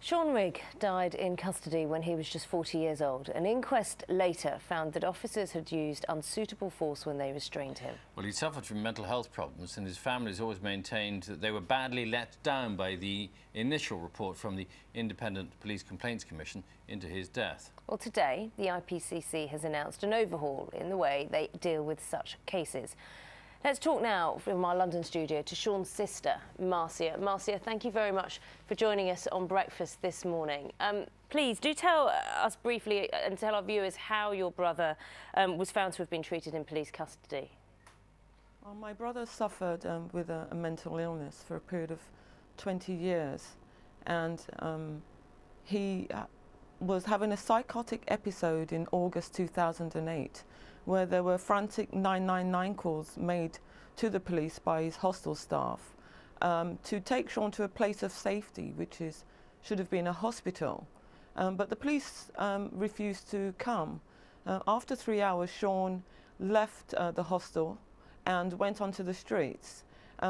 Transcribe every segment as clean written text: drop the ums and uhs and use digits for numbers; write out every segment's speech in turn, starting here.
Sean Rigg died in custody when he was just 40 years old. An inquest later found that officers had used unsuitable force when they restrained him. Well, he suffered from mental health problems, and his family has always maintained that they were badly let down by the initial report from the Independent Police Complaints Commission into his death. Well, today, the IPCC has announced an overhaul in the way they deal with such cases. Let's talk now from our London studio to Sean's sister, Marcia. Marcia, thank you very much for joining us on Breakfast this morning. Please do tell us briefly and tell our viewers how your brother was found to have been treated in police custody. Well, my brother suffered with a mental illness for a period of 20 years, and he was having a psychotic episode in August 2008. Where there were frantic 999 calls made to the police by his hostel staff to take Sean to a place of safety, which should have been a hospital. But the police refused to come. After 3 hours, Sean left the hostel and went onto the streets.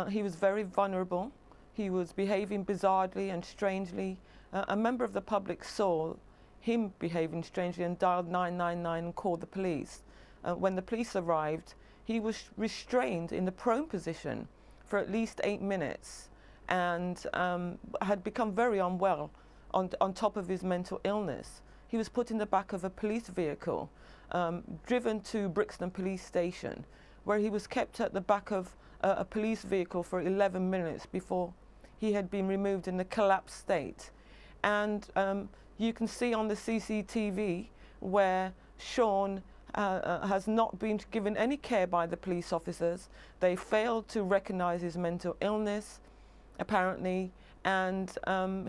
He was very vulnerable. He was behaving bizarrely and strangely. A member of the public saw him behaving strangely and dialed 999 and called the police. When the police arrived, he was restrained in the prone position for at least 8 minutes and had become very unwell on top of his mental illness. He was put in the back of a police vehicle, driven to Brixton Police Station, where he was kept at the back of a police vehicle for 11 minutes before he had been removed in a collapsed state. And you can see on the CCTV where Sean has not been given any care by the police officers. They failed to recognise his mental illness, apparently, and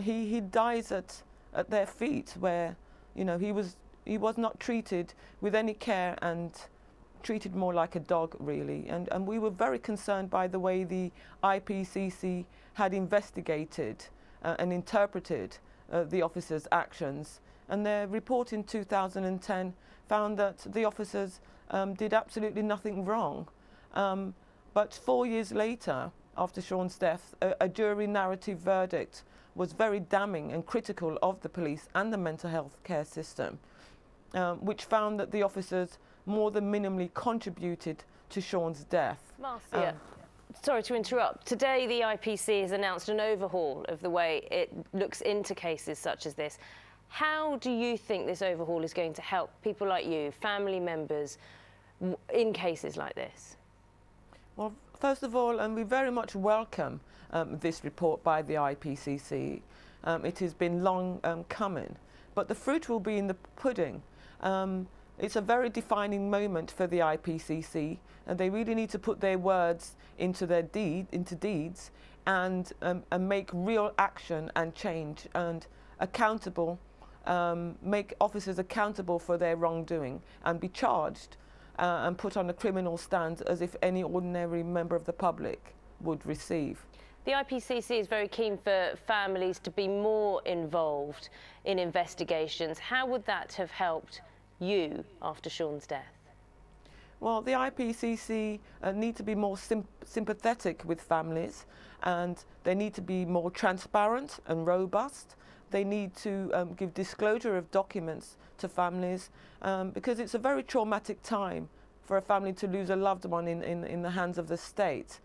he dies at their feet, where he was not treated with any care and treated more like a dog, really. And we were very concerned by the way the IPCC had investigated and interpreted the officers' actions. And their report in 2010 found that the officers did absolutely nothing wrong. But 4 years later, after Sean's death, a jury narrative verdict was very damning and critical of the police and the mental health care system, which found that the officers more than minimally contributed to Sean's death. Marcia, sorry to interrupt. Today, the IPC has announced an overhaul of the way it looks into cases such as this. How do you think this overhaul is going to help people like you, family members, in cases like this? Well, first of all, we very much welcome this report by the IPCC. It has been long coming, but the fruit will be in the pudding. It's a very defining moment for the IPCC, and they really need to put their words into deeds, and make real action and change and accountable. Make officers accountable for their wrongdoing and be charged and put on a criminal stand as if any ordinary member of the public would receive. The IPCC is very keen for families to be more involved in investigations. How would that have helped you after Sean's death? Well, the IPCC need to be more sympathetic with families, and they need to be more transparent and robust. They need to give disclosure of documents to families because it's a very traumatic time for a family to lose a loved one in the hands of the state.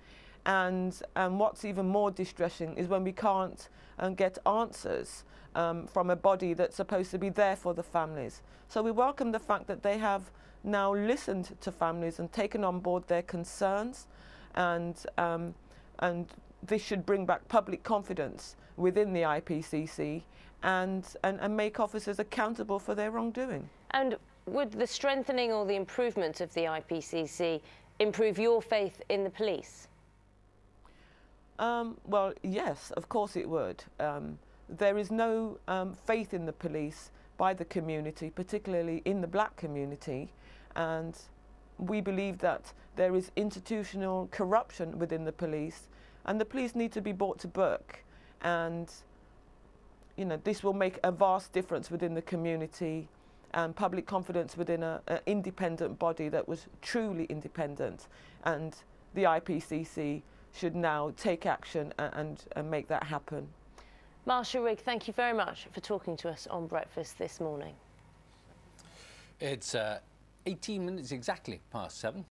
And what's even more distressing is when we can't get answers from a body that's supposed to be there for the families. So we welcome the fact that they have now listened to families and taken on board their concerns, and this should bring back public confidence within the IPCC and make officers accountable for their wrongdoing. And would the strengthening or the improvement of the IPCC improve your faith in the police? Well, yes, of course it would. There is no faith in the police by the community, particularly in the black community, and we believe that there is institutional corruption within the police, and the police need to be brought to book. And this will make a vast difference within the community and public confidence within an independent body that was truly independent. And the IPCC should now take action and make that happen. Marshal Rigg, thank you very much for talking to us on Breakfast this morning. It's 18 minutes exactly past 7.